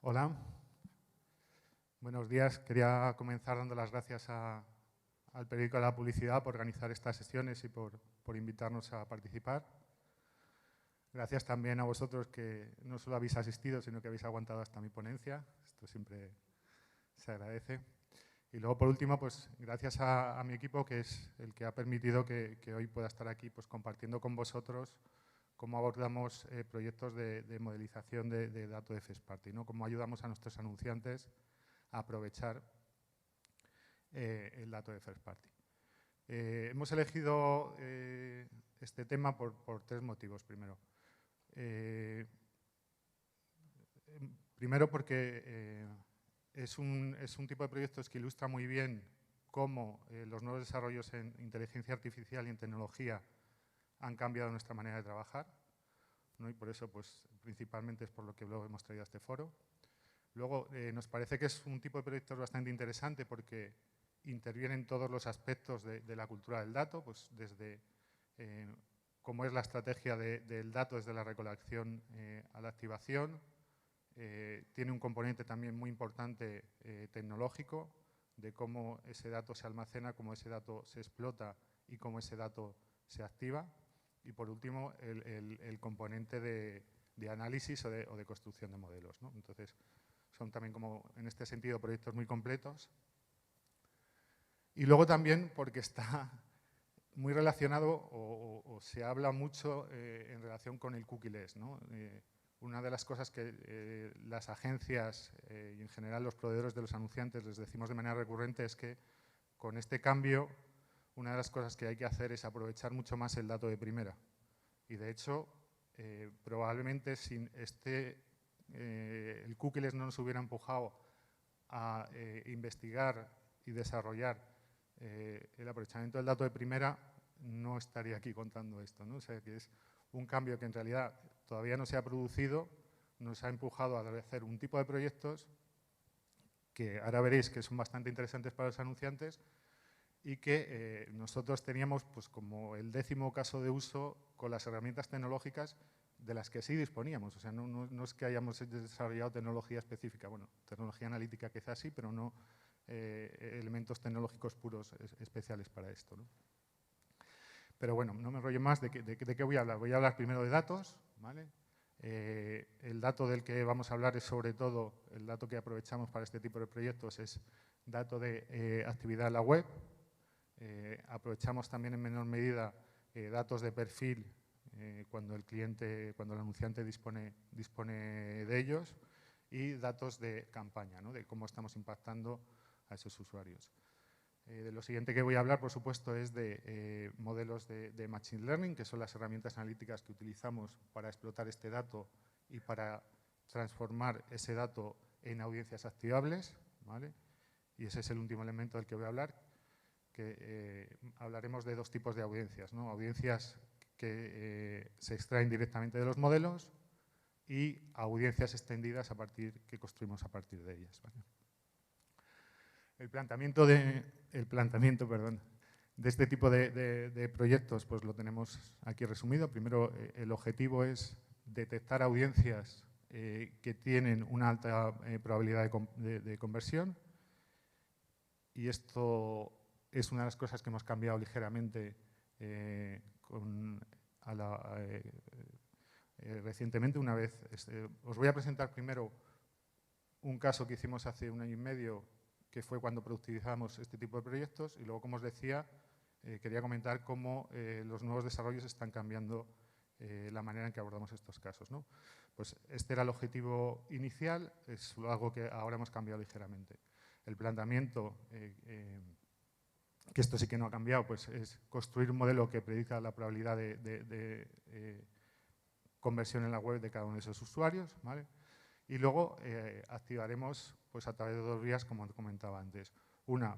Hola, buenos días. Quería comenzar dando las gracias al periódico de la Publicidad por organizar estas sesiones y por invitarnos a participar. Gracias también a vosotros que no solo habéis asistido, sino que habéis aguantado hasta mi ponencia. Esto siempre se agradece. Y luego, por último, pues gracias a mi equipo, que es el que ha permitido que hoy pueda estar aquí pues, compartiendo con vosotros cómo abordamos proyectos de modelización de datos de First Party, ¿no? Cómo ayudamos a nuestros anunciantes a aprovechar el dato de First Party. Hemos elegido este tema por tres motivos. Primero porque es un tipo de proyectos que ilustra muy bien cómo los nuevos desarrollos en inteligencia artificial y en tecnología han cambiado nuestra manera de trabajar, ¿no? Y por eso, pues, principalmente es por lo que luego hemos traído a este foro. Luego, nos parece que es un tipo de proyectos bastante interesante porque intervienen todos los aspectos de la cultura del dato, pues desde cómo es la estrategia del dato desde la recolección a la activación. Tiene un componente también muy importante tecnológico, de cómo ese dato se almacena, cómo ese dato se explota y cómo ese dato se activa. Y por último, el componente de análisis o de construcción de modelos, ¿no? Entonces, son también como, en este sentido, proyectos muy completos. Y luego también porque está muy relacionado o se habla mucho en relación con el cookie-less, ¿no? Una de las cosas que las agencias y en general los proveedores de los anunciantes les decimos de manera recurrente es que con este cambio una de las cosas que hay que hacer es aprovechar mucho más el dato de primera. Y de hecho, probablemente sin el cookie-less no nos hubiera empujado a investigar y desarrollar el aprovechamiento del dato de primera, no estaría aquí contando esto, ¿no? O sea, que es un cambio que en realidad todavía no se ha producido, nos ha empujado a hacer un tipo de proyectos que ahora veréis que son bastante interesantes para los anunciantes y que nosotros teníamos pues, como el 10º caso de uso con las herramientas tecnológicas de las que sí disponíamos. O sea, no es que hayamos desarrollado tecnología específica, bueno, tecnología analítica quizás sí, pero no elementos tecnológicos puros especiales para esto, ¿no? Pero bueno, no me enrollo más. ¿De qué voy a hablar? Voy a hablar primero de datos, ¿vale? El dato del que vamos a hablar es sobre todo, el dato que aprovechamos para este tipo de proyectos es dato de actividad en la web. Aprovechamos también en menor medida datos de perfil cuando el anunciante dispone de ellos y datos de campaña, ¿no? De cómo estamos impactando a esos usuarios. De lo siguiente que voy a hablar, por supuesto, es de modelos de Machine Learning, que son las herramientas analíticas que utilizamos para explotar este dato y para transformar ese dato en audiencias activables, ¿vale? Y ese es el último elemento del que voy a hablar, que hablaremos de dos tipos de audiencias, ¿no? Audiencias que se extraen directamente de los modelos y audiencias extendidas que construimos a partir de ellas, ¿vale? El planteamiento de este tipo de proyectos pues lo tenemos aquí resumido. Primero, el objetivo es detectar audiencias que tienen una alta probabilidad de conversión, y esto es una de las cosas que hemos cambiado ligeramente recientemente. Os voy a presentar primero un caso que hicimos hace 1 año y medio, que fue cuando productivizamos este tipo de proyectos, y luego, como os decía, quería comentar cómo los nuevos desarrollos están cambiando la manera en que abordamos estos casos, ¿no? Pues este era el objetivo inicial, es algo que ahora hemos cambiado ligeramente. El planteamiento, que esto sí que no ha cambiado, pues es construir un modelo que predica la probabilidad de conversión en la web de cada uno de esos usuarios, ¿vale? Y luego activaremos pues, a través de 2 vías, como comentaba antes. Una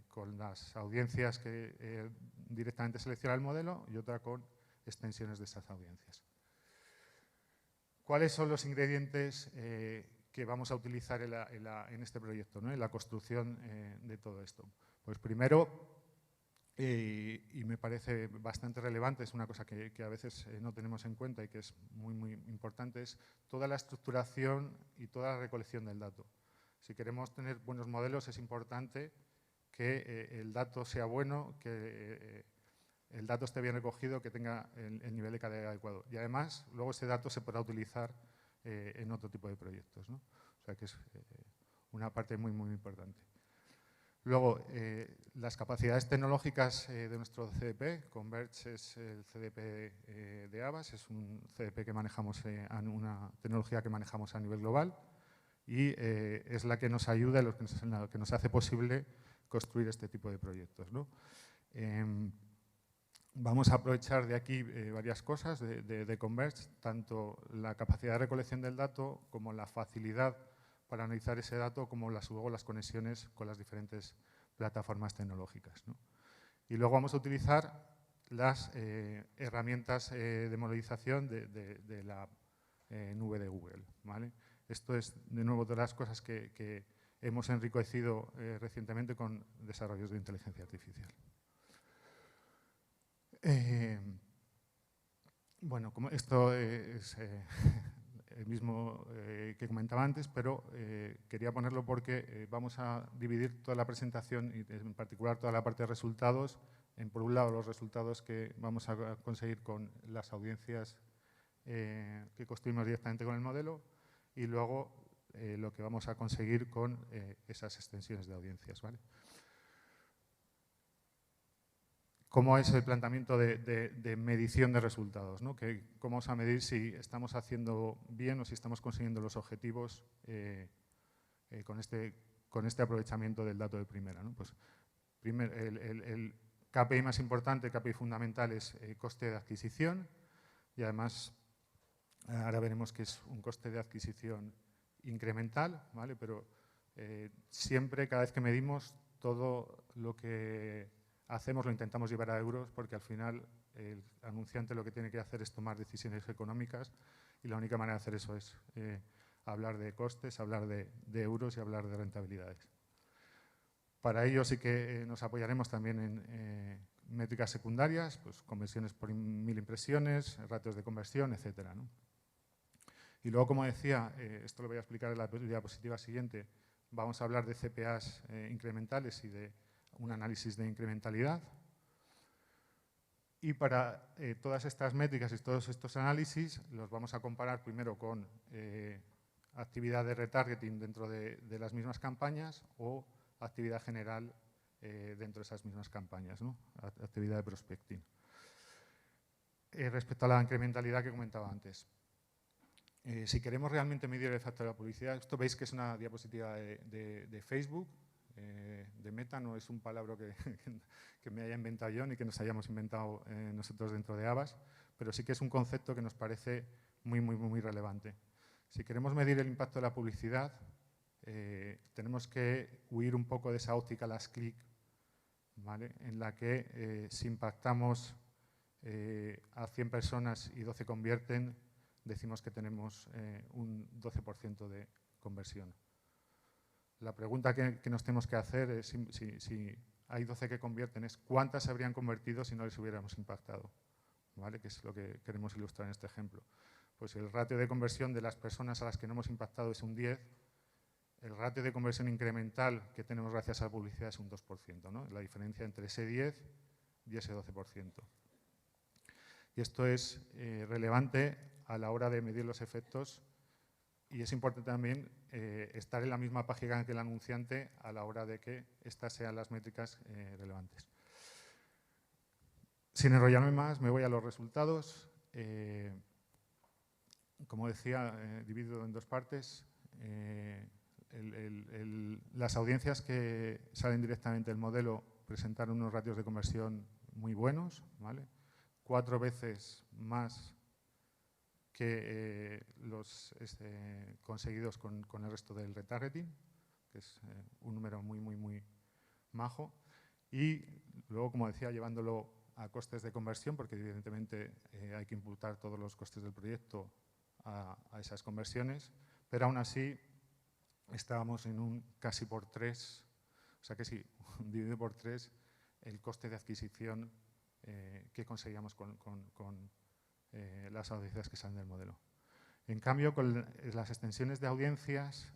con las audiencias que directamente selecciona el modelo, y otra con extensiones de esas audiencias. ¿Cuáles son los ingredientes que vamos a utilizar en este proyecto, ¿no? En la construcción de todo esto? Pues primero, y me parece bastante relevante, es una cosa que a veces no tenemos en cuenta y que es muy importante, es toda la estructuración y toda la recolección del dato. Si queremos tener buenos modelos es importante que el dato sea bueno, que el dato esté bien recogido, que tenga el nivel de calidad adecuado. Y además, luego ese dato se podrá utilizar en otro tipo de proyectos, ¿no? O sea que es una parte muy importante. Luego, las capacidades tecnológicas de nuestro CDP, Converge es el CDP de Avast, es un CDP que manejamos, una tecnología que manejamos a nivel global y es la que nos ayuda, la que nos hace posible construir este tipo de proyectos, ¿no? Vamos a aprovechar de aquí varias cosas de Converge, tanto la capacidad de recolección del dato como la facilidad para analizar ese dato, como luego las conexiones con las diferentes plataformas tecnológicas, ¿no? Y luego vamos a utilizar las herramientas de modelización de la nube de Google, ¿vale? Esto es, de nuevo, de las cosas que hemos enriquecido recientemente con desarrollos de inteligencia artificial. Bueno, como esto es el mismo que comentaba antes, pero quería ponerlo porque vamos a dividir toda la presentación y en particular toda la parte de resultados en, por un lado, los resultados que vamos a conseguir con las audiencias que construimos directamente con el modelo y luego lo que vamos a conseguir con esas extensiones de audiencias, ¿vale? ¿Cómo es el planteamiento de medición de resultados, ¿no? ¿Cómo vamos a medir si estamos haciendo bien o si estamos consiguiendo los objetivos con este aprovechamiento del dato de primera, ¿no? Pues, el KPI más importante, el KPI fundamental es coste de adquisición y además ahora veremos que es un coste de adquisición incremental, ¿vale? Pero siempre, cada vez que medimos, todo lo que hacemos lo intentamos llevar a euros porque al final el anunciante lo que tiene que hacer es tomar decisiones económicas y la única manera de hacer eso es hablar de costes, hablar de euros y hablar de rentabilidades. Para ello sí que nos apoyaremos también en métricas secundarias, pues conversiones por 1000 impresiones, ratios de conversión, etcétera, ¿no? Y luego, como decía, esto lo voy a explicar en la diapositiva siguiente, vamos a hablar de CPAs incrementales y de un análisis de incrementalidad. Y para todas estas métricas y todos estos análisis los vamos a comparar primero con actividad de retargeting dentro de las mismas campañas o actividad general dentro de esas mismas campañas, ¿no? Actividad de prospecting. Respecto a la incrementalidad que comentaba antes. Si queremos realmente medir el efecto de la publicidad, esto veis que es una diapositiva de Facebook, de Meta, no es un palabra que me haya inventado yo ni que nos hayamos inventado nosotros dentro de Avast, pero sí que es un concepto que nos parece muy relevante. Si queremos medir el impacto de la publicidad, tenemos que huir un poco de esa óptica last click, ¿vale? En la que si impactamos a 100 personas y 12 convierten, decimos que tenemos un 12% de conversión. La pregunta que nos tenemos que hacer es si hay 12 que convierten, es cuántas se habrían convertido si no les hubiéramos impactado, ¿vale? Que es lo que queremos ilustrar en este ejemplo. Pues si el ratio de conversión de las personas a las que no hemos impactado es un 10, el ratio de conversión incremental que tenemos gracias a la publicidad es un 2%, ¿no? La diferencia entre ese 10 y ese 12%. Y esto es relevante a la hora de medir los efectos y es importante también estar en la misma página que el anunciante a la hora de que estas sean las métricas relevantes. Sin enrollarme más, me voy a los resultados. Como decía, dividido en dos partes. Las audiencias que salen directamente del modelo presentaron unos ratios de conversión muy buenos, ¿vale? 4 veces más que los conseguidos con el resto del retargeting, que es un número muy majo. Y luego, como decía, llevándolo a costes de conversión, porque evidentemente hay que imputar todos los costes del proyecto a esas conversiones, pero aún así estábamos en un casi por 3, o sea que sí, dividido por 3 el coste de adquisición que conseguíamos con las audiencias que salen del modelo. En cambio, con las extensiones de audiencias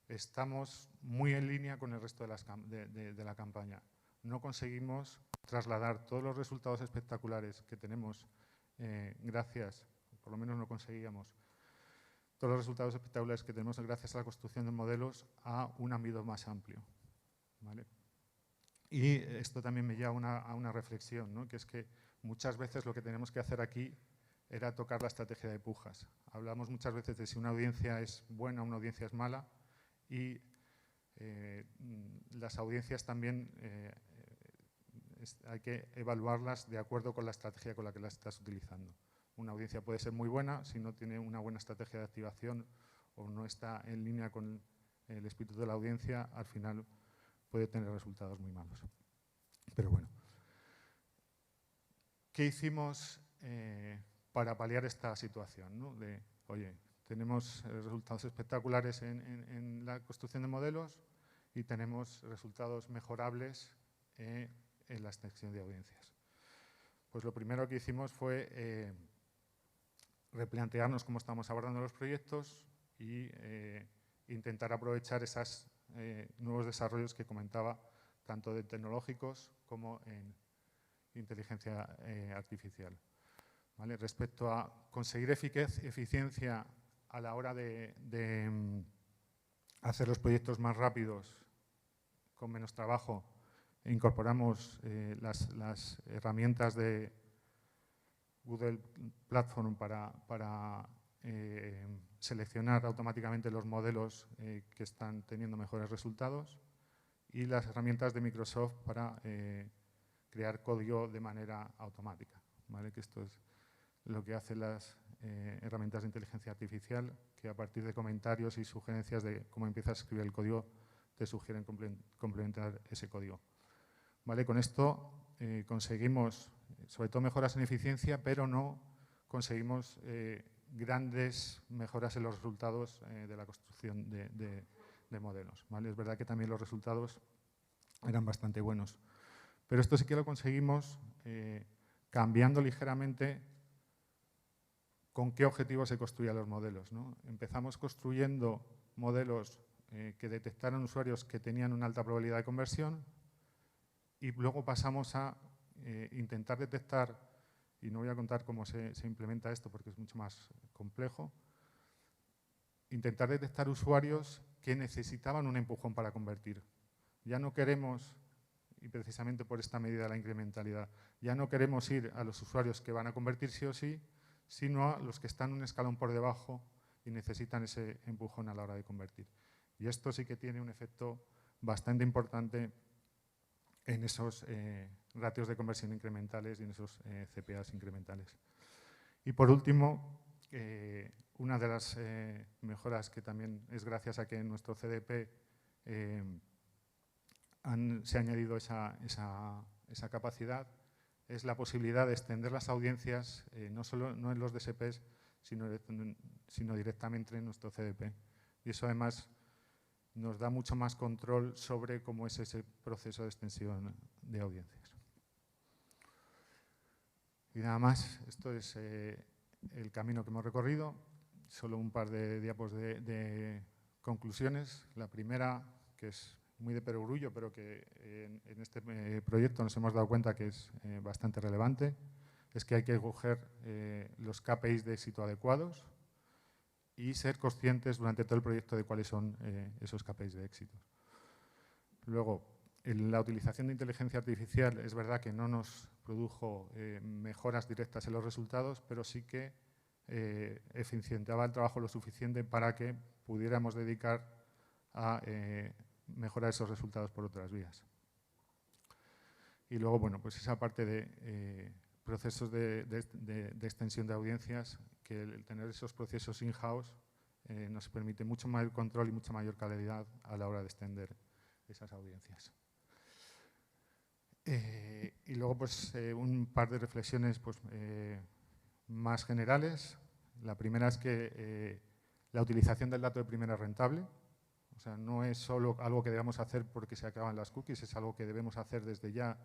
estamos muy en línea con el resto de la campaña. No conseguimos trasladar todos los resultados espectaculares que tenemos gracias, por lo menos no conseguíamos, todos los resultados espectaculares que tenemos gracias a la construcción de modelos a un ámbito más amplio, ¿vale? Y esto también me lleva a una reflexión, ¿no? Que es que muchas veces lo que tenemos que hacer aquí era tocar la estrategia de pujas. Hablamos muchas veces de si una audiencia es buena o una audiencia es mala y las audiencias también hay que evaluarlas de acuerdo con la estrategia con la que las estás utilizando. Una audiencia puede ser muy buena si no tiene una buena estrategia de activación o no está en línea con el espíritu de la audiencia, al final puede tener resultados muy malos. Pero bueno. ¿Qué hicimos para paliar esta situación, ¿no? De, oye, tenemos resultados espectaculares en la construcción de modelos y tenemos resultados mejorables en la extensión de audiencias. Pues lo primero que hicimos fue replantearnos cómo estamos abordando los proyectos y intentar aprovechar esos nuevos desarrollos que comentaba, tanto de tecnológicos como en inteligencia artificial. ¿Vale? Respecto a conseguir eficiencia a la hora de hacer los proyectos más rápidos, con menos trabajo, incorporamos las herramientas de Google Platform para seleccionar automáticamente los modelos que están teniendo mejores resultados y las herramientas de Microsoft para crear código de manera automática, ¿vale? Que esto es lo que hacen las herramientas de inteligencia artificial, que a partir de comentarios y sugerencias de cómo empiezas a escribir el código, te sugieren complementar ese código. ¿Vale? Con esto conseguimos, sobre todo, mejoras en eficiencia, pero no conseguimos grandes mejoras en los resultados de la construcción de modelos, ¿vale? Es verdad que también los resultados eran bastante buenos. Pero esto sí que lo conseguimos cambiando ligeramente con qué objetivos se construían los modelos, ¿no? Empezamos construyendo modelos que detectaran usuarios que tenían una alta probabilidad de conversión y luego pasamos a intentar detectar, y no voy a contar cómo se implementa esto porque es mucho más complejo, intentar detectar usuarios que necesitaban un empujón para convertir. Ya no queremos, y precisamente por esta medida de la incrementalidad, ya no queremos ir a los usuarios que van a convertir sí o sí, sino a los que están un escalón por debajo y necesitan ese empujón a la hora de convertir. Y esto sí que tiene un efecto bastante importante en esos ratios de conversión incrementales y en esos CPAs incrementales. Y por último, una de las mejoras que también es gracias a que en nuestro CDP se ha añadido esa capacidad, es la posibilidad de extender las audiencias, no en los DSPs, sino directamente en nuestro CDP. Y eso además nos da mucho más control sobre cómo es ese proceso de extensión de audiencias. Y nada más, esto es el camino que hemos recorrido. Solo un par de diapos de conclusiones. La primera, que es muy de perogrullo, pero que en este proyecto nos hemos dado cuenta que es bastante relevante, es que hay que coger los KPIs de éxito adecuados y ser conscientes durante todo el proyecto de cuáles son esos KPIs de éxito. Luego, la utilización de inteligencia artificial es verdad que no nos produjo mejoras directas en los resultados, pero sí que eficientaba el trabajo lo suficiente para que pudiéramos dedicar a mejorar esos resultados por otras vías. Y luego, bueno, pues esa parte de procesos de extensión de audiencias, que el tener esos procesos in-house nos permite mucho mayor control y mucha mayor calidad a la hora de extender esas audiencias. Y luego, pues, un par de reflexiones pues, más generales. La primera es que la utilización del dato de primera es rentable. O O sea, no es solo algo que debamos hacer porque se acaban las cookies, es algo que debemos hacer desde ya,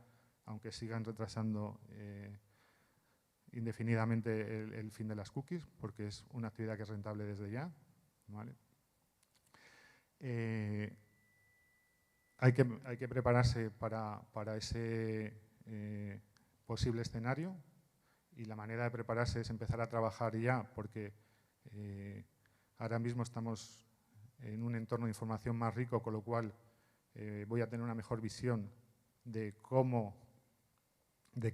aunque sigan retrasando indefinidamente el fin de las cookies, porque es una actividad que es rentable desde ya, ¿vale? Hay que prepararse para ese posible escenario, y la manera de prepararse es empezar a trabajar ya, porque ahora mismo estamos en un entorno de información más rico, con lo cual voy a tener una mejor visión de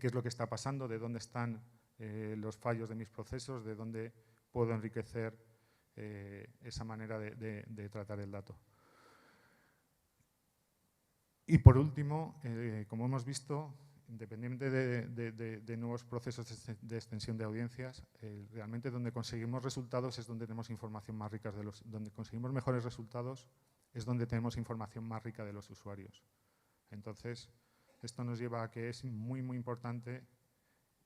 qué es lo que está pasando, de dónde están los fallos de mis procesos, de dónde puedo enriquecer esa manera de tratar el dato. Y por último, como hemos visto, independientemente de nuevos procesos de extensión de audiencias, realmente donde conseguimos resultados es donde tenemos información más rica donde conseguimos mejores resultados es donde tenemos información más rica de los usuarios. Entonces, esto nos lleva a que es muy, muy importante,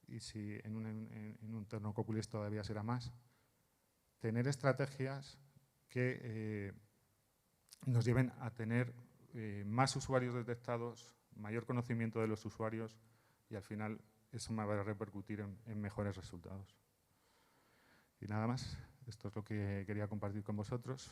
y si en un entorno Copulis todavía será más, tener estrategias que nos lleven a tener más usuarios detectados, mayor conocimiento de los usuarios, y al final eso me va a repercutir en mejores resultados. Y nada más, esto es lo que quería compartir con vosotros.